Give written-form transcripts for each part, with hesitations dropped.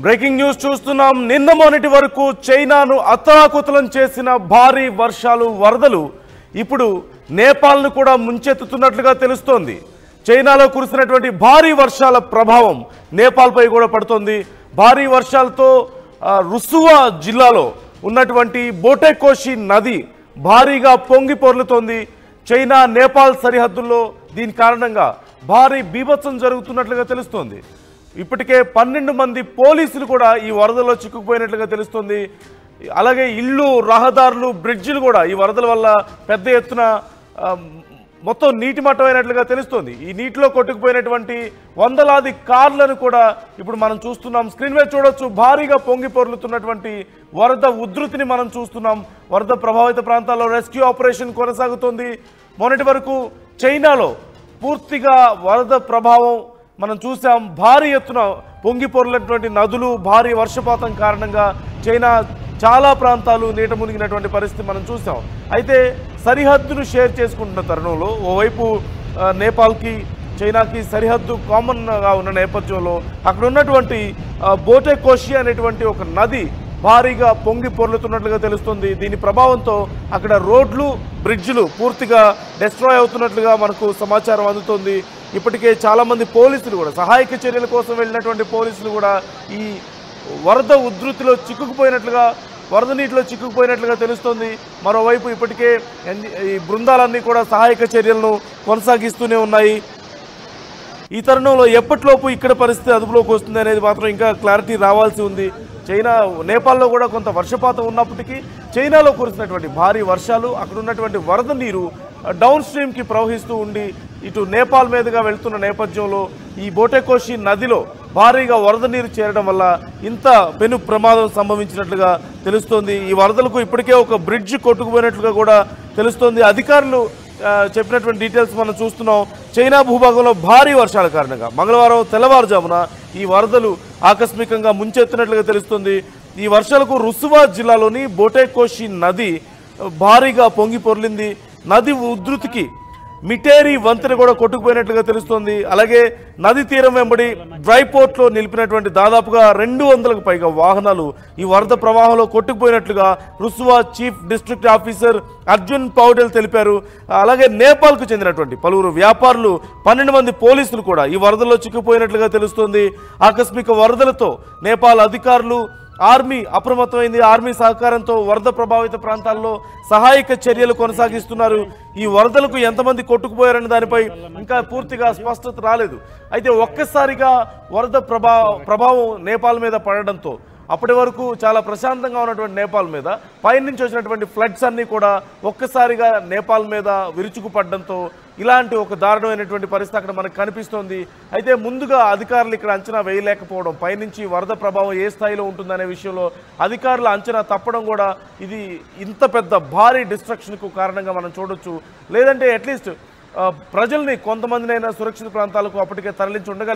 Breaking news చూస్తున్నాం. నిన్న మొన్నటి వరకు చైనాను అతలాకుతలం చేసిన భారీ వర్షాలు వరదలు ఇప్పుడు నేపాల్ను కూడా ముంచెత్తుతున్నట్లుగా తెలుస్తోంది. చైనాలో కురిసినటువంటి భారీ వర్షాల ప్రభావం నేపాల్పై కూడా పడుతోంది. భారీ వర్షాలతో రుసువా జిల్లాలో ఉన్నటువంటి బోటెకోషి నది భారీగా పొంగి పొర్లుతోంది. చైనా నేపాల్ సరిహద్దుల్లో దీని కారణంగా భారీ బీభత్సం జరుగుతున్నట్లుగా తెలుస్తోంది. ఇప్పటికే 12 మంది పోలీసులు కూడా ఈ వరదలో చిక్కుకుపోయినట్లుగా తెలుస్తుంది. అలాగే ఇళ్ళు, రహదారులు, బ్రిడ్జిలు కూడా ఈ వరదల వల్ల పెద్ద ఎత్తున మొత్తం నీటి మట్టమైనట్లుగా తెలుస్తుంది. ఈ నీటిలో కొట్టుకుపోయినటువంటి వందలాది కార్లను కూడా ఇప్పుడు మనం చూస్తున్నాం. స్క్రీన్ మీద చూడొచ్చు, భారీగా పొంగి పొర్లుతున్నటువంటి వరద ఉధృతిని మనం చూస్తున్నాం. వరద ప్రభావిత ప్రాంతాల్లో రెస్క్యూ ఆపరేషన్ కొనసాగుతోంది. మొన్నటి వరకు చైనాలో పూర్తిగా వరద ప్రభావం మనం చూసాం. భారీ ఎత్తున పొంగి పొర్లినటువంటి నదులు, భారీ వర్షపాతం కారణంగా చైనా చాలా ప్రాంతాలు నీట మునిగినటువంటి పరిస్థితి మనం చూసాం. అయితే సరిహద్దును షేర్ చేసుకుంటున్న తరుణంలో ఓవైపు నేపాల్కి చైనాకి సరిహద్దు కామన్గా ఉన్న నేపథ్యంలో అక్కడ ఉన్నటువంటి బోటెకోషి అనేటువంటి ఒక నది భారీగా పొంగి పొర్లుతున్నట్లుగా తెలుస్తుంది. దీని ప్రభావంతో అక్కడ రోడ్లు, బ్రిడ్జిలు పూర్తిగా డిస్ట్రాయ్ అవుతున్నట్లుగా మనకు సమాచారం అందుతుంది. ఇప్పటికే చాలామంది పోలీసులు కూడా, సహాయక చర్యల కోసం వెళ్ళినటువంటి పోలీసులు కూడా ఈ వరద ఉధృతిలో చిక్కుకుపోయినట్లుగా, వరద నీటిలో చిక్కుకుపోయినట్లుగా తెలుస్తుంది. మరోవైపు ఇప్పటికే ఈ బృందాలన్నీ కూడా సహాయక చర్యలను కొనసాగిస్తూనే ఉన్నాయి. ఈ తరుణంలో ఎప్పటిలోపు ఇక్కడ పరిస్థితి అదుపులోకి వస్తుంది అనేది మాత్రం ఇంకా క్లారిటీ రావాల్సి ఉంది. నేపాల్లో కూడా కొంత వర్షపాతం ఉన్నప్పటికీ చైనాలో కురిసినటువంటి భారీ వర్షాలు, అక్కడ ఉన్నటువంటి వరద నీరు డౌన్ స్ట్రీమ్కి ప్రవహిస్తూ ఉండి ఇటు నేపాల్ మీదుగా వెళ్తున్న నేపథ్యంలో ఈ బోటెకోషి నదిలో భారీగా వరద నీరు చేరడం వల్ల ఇంత పెను ప్రమాదం సంభవించినట్లుగా తెలుస్తోంది. ఈ వరదలకు ఇప్పటికే ఒక బ్రిడ్జ్ కొట్టుకుపోయినట్లుగా కూడా తెలుస్తోంది. అధికారులు చెప్పినటువంటి డీటెయిల్స్ మనం చూస్తున్నాం. చైనా భూభాగంలో భారీ వర్షాల కారణంగా మంగళవారం తెల్లవారుజామున ఈ వరదలు ఆకస్మికంగా ముంచెత్తినట్లుగా తెలుస్తుంది. ఈ వర్షాలకు రుసువా జిల్లాలోని బోటెకోషి నది భారీగా పొంగి పొర్లింది. నది ఉధృతికి మిటేరి వంతెన కూడా కొట్టుకుపోయినట్లుగా తెలుస్తోంది. అలాగే నది తీరం వెంబడి డ్రై పోర్ట్లో నిలిపినటువంటి దాదాపుగా 200కు పైగా వాహనాలు ఈ వరద ప్రవాహంలో కొట్టుకుపోయినట్లుగా Rasuwa chief district officer Arjun Paudel తెలిపారు. అలాగే నేపాల్కు చెందినటువంటి పలువురు వ్యాపారులు, 12 మంది పోలీసులు కూడా ఈ వరదల్లో చిక్కుపోయినట్లుగా తెలుస్తోంది. ఆకస్మిక వరదలతో నేపాల్ అధికారులు, ఆర్మీ అప్రమత్తమైంది. ఆర్మీ సహకారంతో వరద ప్రభావిత ప్రాంతాల్లో సహాయక చర్యలు కొనసాగిస్తున్నారు. ఈ వరదలకు ఎంతమంది కొట్టుకుపోయారనే దానిపై ఇంకా పూర్తిగా స్పష్టత రాలేదు. అయితే ఒక్కసారిగా వరద ప్రభావం నేపాల్ మీద పడడంతో అప్పటి వరకు చాలా ప్రశాంతంగా ఉన్నటువంటి నేపాల్ మీద పైనుంచి వచ్చినటువంటి ఫ్లడ్స్ అన్నీ కూడా ఒక్కసారిగా నేపాల్ మీద విరుచుకుపడడంతో ఇలాంటి ఒక దారుణమైనటువంటి పరిస్థితి అక్కడ మనకు కనిపిస్తోంది. అయితే ముందుగా అధికారులు ఇక్కడ అంచనా వేయలేకపోవడం, పైనుంచి వరద ప్రభావం ఏ స్థాయిలో ఉంటుందనే విషయంలో అధికారుల అంచనా తప్పడం కూడా ఇది ఇంత పెద్ద భారీ డిస్ట్రక్షన్కు కారణంగా మనం చూడొచ్చు. లేదంటే అట్లీస్ట్ ప్రజల్ని కొంతమందినైనా సురక్షిత ప్రాంతాలకు అప్పటికే తరలించి ఉండగా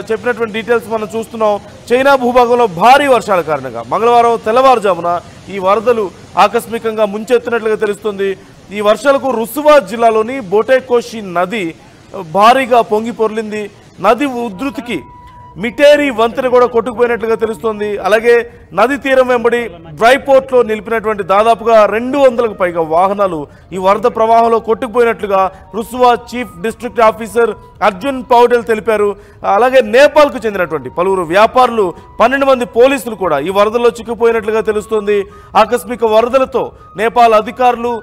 చెప్పినటువంటి డీటెయిల్స్ మనం చూస్తున్నాం. చైనా భూభాగంలో భారీ వర్షాల కారణంగా మంగళవారం తెల్లవారుజామున ఈ వరదలు ఆకస్మికంగా ముంచెత్తినట్లుగా తెలుస్తుంది. ఈ వర్షాలకు రుసువా జిల్లాలోని బోటెకోషి నది భారీగా పొంగి పొర్లింది. నది ఉధృతికి మిటేరి వంతెన కూడా కొట్టుకుపోయినట్లుగా తెలుస్తోంది. అలాగే నది తీరం వెంబడి డ్రై పోర్ట్లో నిలిపినటువంటి దాదాపుగా 200కు పైగా వాహనాలు ఈ వరద ప్రవాహంలో కొట్టుకుపోయినట్లుగా Rasuwa chief district officer Arjun Paudel తెలిపారు. అలాగే నేపాల్కు చెందినటువంటి పలువురు వ్యాపారులు, 12 మంది పోలీసులు కూడా ఈ వరదల్లో చిక్కుపోయినట్లుగా తెలుస్తోంది. ఆకస్మిక వరదలతో నేపాల్ అధికారులు,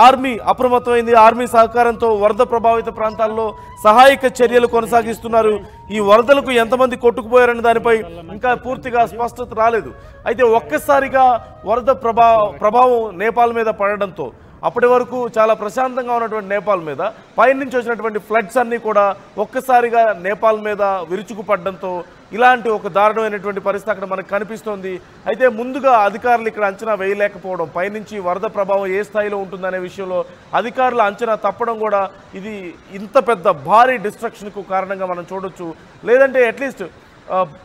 ఆర్మీ అప్రమత్తమైంది. ఆర్మీ సహకారంతో వరద ప్రభావిత ప్రాంతాల్లో సహాయక చర్యలు కొనసాగిస్తున్నారు. ఈ వరదలకు ఎంతమంది కొట్టుకుపోయారనే దానిపై ఇంకా పూర్తిగా స్పష్టత రాలేదు. అయితే ఒక్కసారిగా వరద ప్రభావం నేపాల్ మీద పడడంతో అప్పటి వరకు చాలా ప్రశాంతంగా ఉన్నటువంటి నేపాల్ మీద పైనుంచి వచ్చినటువంటి ఫ్లడ్స్ అన్నీ కూడా ఒక్కసారిగా నేపాల్ మీద విరుచుకుపడడంతో ఇలాంటి ఒక దారుణమైనటువంటి పరిస్థితి అక్కడ మనకు కనిపిస్తోంది. అయితే ముందుగా అధికారులు ఇక్కడ అంచనా వేయలేకపోవడం, పైనుంచి వరద ప్రభావం ఏ స్థాయిలో ఉంటుందనే విషయంలో అధికారుల అంచనా తప్పడం కూడా ఇది ఇంత పెద్ద భారీ డిస్ట్రక్షన్కు కారణంగా మనం చూడొచ్చు. లేదంటే అట్లీస్ట్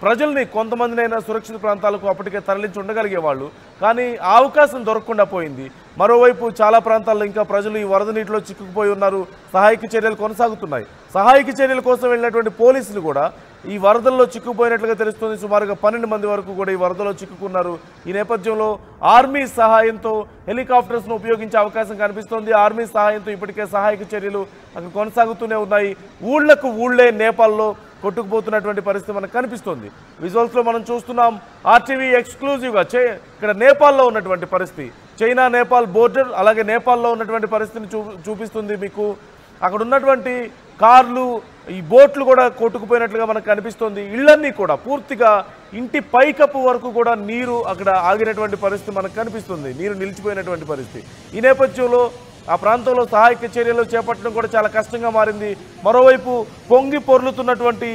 ప్రజల్ని కొంతమందినైనా సురక్షిత ప్రాంతాలకు అప్పటికే తరలించి ఉండగలిగే వాళ్ళు, కానీ ఆ అవకాశం దొరకకుండా పోయింది. మరోవైపు చాలా ప్రాంతాల్లో ఇంకా ప్రజలు ఈ వరద నీటిలో చిక్కుకుపోయి ఉన్నారు. సహాయక చర్యలు కొనసాగుతున్నాయి. సహాయక చర్యల కోసం వెళ్ళినటువంటి పోలీసులు కూడా ఈ వరదల్లో చిక్కుపోయినట్లుగా తెలుస్తుంది. సుమారుగా 12 మంది వరకు కూడా ఈ వరదలో చిక్కుకున్నారు. ఈ నేపథ్యంలో ఆర్మీ సహాయంతో హెలికాప్టర్స్ను ఉపయోగించే అవకాశం కనిపిస్తోంది. ఆర్మీ సహాయంతో ఇప్పటికే సహాయక చర్యలు అక్కడ కొనసాగుతూనే ఉన్నాయి. ఊళ్లకు ఊళ్లే నేపాల్లో కొట్టుకుపోతున్నటువంటి పరిస్థితి మనకు కనిపిస్తుంది. విజువల్స్లో మనం చూస్తున్నాం. ఆర్టీవీ ఎక్స్క్లూజివ్గా ఇక్కడ నేపాల్లో ఉన్నటువంటి పరిస్థితి, చైనా నేపాల్ బోర్డర్, అలాగే నేపాల్లో ఉన్నటువంటి పరిస్థితిని చూపిస్తుంది మీకు. అక్కడ ఉన్నటువంటి కార్లు, ఈ బోట్లు కూడా కొట్టుకుపోయినట్లుగా మనకు కనిపిస్తుంది. ఇళ్లన్నీ కూడా పూర్తిగా ఇంటి పైకప్పు వరకు కూడా నీరు అక్కడ ఆగినటువంటి పరిస్థితి మనకు కనిపిస్తుంది. నీరు నిలిచిపోయినటువంటి పరిస్థితి. ఈ నేపథ్యంలో ఆ ప్రాంతంలో సహాయక చర్యలు చేపట్టడం కూడా చాలా కష్టంగా మారింది. మరోవైపు పొంగి పొర్లుతున్నటువంటి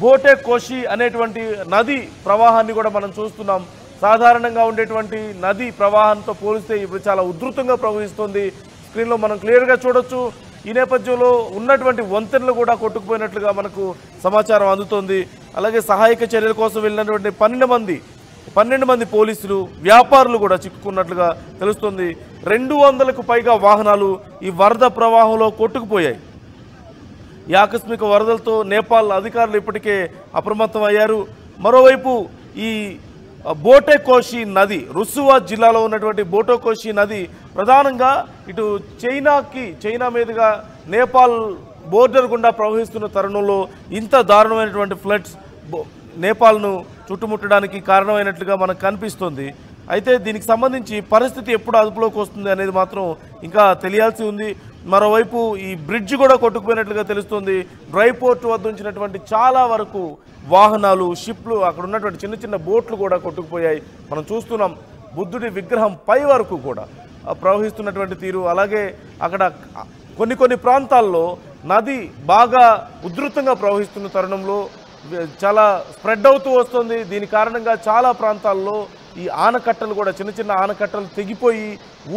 బోటే కోషి అనేటువంటి నది ప్రవాహాన్ని కూడా మనం చూస్తున్నాం. సాధారణంగా ఉండేటువంటి నది ప్రవాహంతో పోలిస్తే ఇప్పుడు చాలా ఉధృతంగా ప్రవహిస్తుంది. స్క్రీన్లో మనం క్లియర్గా చూడొచ్చు. ఈ నేపథ్యంలో ఉన్నటువంటి వంతెనలు కూడా కొట్టుకుపోయినట్లుగా మనకు సమాచారం అందుతోంది. అలాగే సహాయక చర్యల కోసం వెళ్ళినటువంటి 12 మంది పోలీసులు, వ్యాపారులు కూడా చిక్కుకున్నట్లుగా తెలుస్తుంది. 200కు పైగా వాహనాలు ఈ వరద ప్రవాహంలో కొట్టుకుపోయాయి. ఈ ఆకస్మిక వరదలతో నేపాల్ అధికారులు ఇప్పటికే అప్రమత్తం అయ్యారు. మరోవైపు ఈ బోటే కోషి నది, రుసువా జిల్లాలో ఉన్నటువంటి బోటో కోషి నది ప్రధానంగా ఇటు చైనా మీదుగా నేపాల్ బోర్డర్ గుండా ప్రవహిస్తున్న తరుణంలో ఇంత దారుణమైనటువంటి ఫ్లడ్స్ నేపాల్ను చుట్టుముట్టడానికి కారణమైనట్లుగా మనకు కనిపిస్తుంది. అయితే దీనికి సంబంధించి పరిస్థితి ఎప్పుడు అదుపులోకి వస్తుంది అనేది మాత్రం ఇంకా తెలియాల్సి ఉంది. మరోవైపు ఈ బ్రిడ్జ్ కూడా కొట్టుకుపోయినట్లుగా తెలుస్తుంది. డ్రై పోర్ట్ వద్ద ఉంచినటువంటి చాలా వరకు వాహనాలు, షిప్లు, అక్కడ ఉన్నటువంటి చిన్న చిన్న బోట్లు కూడా కొట్టుకుపోయాయి. మనం చూస్తున్నాం. బుద్ధుడి విగ్రహం పై వరకు కూడా ప్రవహిస్తున్నటువంటి తీరు. అలాగే అక్కడ కొన్ని ప్రాంతాల్లో నది బాగా ఉధృతంగా ప్రవహిస్తున్న తరుణంలో చాలా స్ప్రెడ్ అవుతూ వస్తుంది. దీని కారణంగా చాలా ప్రాంతాల్లో ఈ ఆనకట్టలు కూడా, చిన్న చిన్న ఆనకట్టలు తెగిపోయి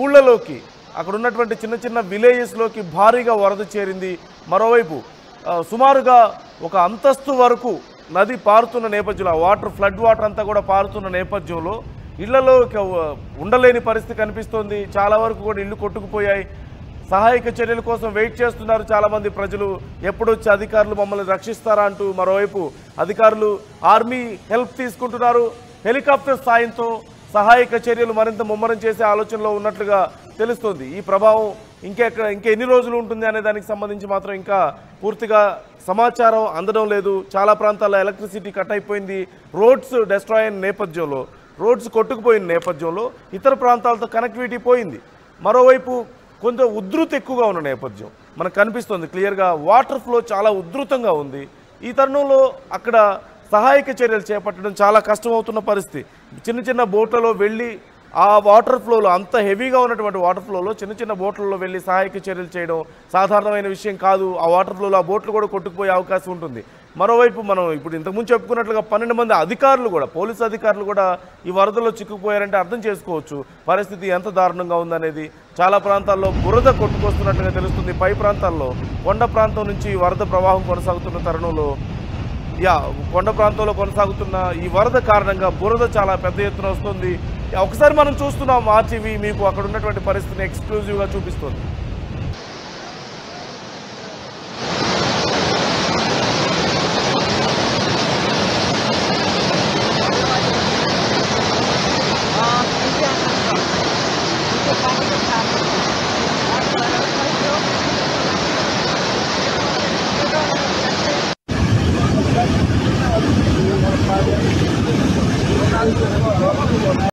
ఊళ్ళలోకి, అక్కడ ఉన్నటువంటి చిన్న చిన్న విలేజెస్లోకి భారీగా వరద చేరింది. మరోవైపు సుమారుగా ఒక అంతస్తు వరకు నది పారుతున్న నేపథ్యంలో, ఫ్లడ్ వాటర్ అంతా కూడా పారుతున్న నేపథ్యంలో ఇళ్లలో ఉండలేని పరిస్థితి కనిపిస్తోంది. చాలా వరకు కూడా ఇళ్ళు కొట్టుకుపోయాయి. సహాయక చర్యల కోసం వెయిట్ చేస్తున్నారు చాలామంది ప్రజలు. ఎప్పుడొచ్చి అధికారులు మమ్మల్ని రక్షిస్తారా అంటూ. మరోవైపు అధికారులు ఆర్మీ హెల్ప్ తీసుకుంటున్నారు. హెలికాప్టర్ సాయంతో సహాయక చర్యలు మరింత ముమ్మరం చేసే ఆలోచనలో ఉన్నట్లుగా తెలుస్తుంది. ఈ ప్రభావం ఇంకెన్ని రోజులు ఉంటుంది అనే దానికి సంబంధించి మాత్రం ఇంకా పూర్తిగా సమాచారం అందడం లేదు. చాలా ప్రాంతాల్లో ఎలక్ట్రిసిటీ కట్ అయిపోయింది. రోడ్స్ డెస్ట్రాయ్ అయిన నేపథ్యంలో, రోడ్స్ కొట్టుకుపోయిన నేపథ్యంలో ఇతర ప్రాంతాలతో కనెక్టివిటీ పోయింది. మరోవైపు కొంచెం ఉధృతి ఎక్కువగా ఉన్న నేపథ్యం మనకు కనిపిస్తుంది క్లియర్గా. వాటర్ ఫ్లో చాలా ఉధృతంగా ఉంది. ఈ తరుణంలో అక్కడ సహాయక చర్యలు చేపట్టడం చాలా కష్టమవుతున్న పరిస్థితి. చిన్న చిన్న బోట్లలో వెళ్ళి ఆ వాటర్ ఫ్లోలో, అంత హెవీగా ఉన్నటువంటి వాటర్ ఫ్లోలో చిన్న చిన్న బోట్లలో వెళ్ళి సహాయక చర్యలు చేయడం సాధారణమైన విషయం కాదు. ఆ వాటర్ ఫ్లోలో ఆ బోట్లు కూడా కొట్టుకుపోయే అవకాశం ఉంటుంది. మరోవైపు మనం ఇప్పుడు ఇంతకుముందు చెప్పుకున్నట్లుగా 12 మంది అధికారులు కూడా, పోలీసు అధికారులు కూడా ఈ వరదలో చిక్కుకుపోయారంటే అర్థం చేసుకోవచ్చు పరిస్థితి ఎంత దారుణంగా ఉందనేది. చాలా ప్రాంతాల్లో బురద కొట్టుకొస్తున్నట్లుగా తెలుస్తుంది. పై ప్రాంతాల్లో కొండ ప్రాంతం నుంచి వరద ప్రవాహం కొనసాగుతున్న తరుణంలో, కొండ ప్రాంతంలో కొనసాగుతున్న ఈ వరద కారణంగా బురద చాలా పెద్ద ఎత్తున వస్తుంది. ఒకసారి మనం చూస్తున్నాం. ఆర్టీవీ మీకు అక్కడ ఉన్నటువంటి పరిస్థితిని ఎక్స్క్లూజివ్గా చూపిస్తుంది.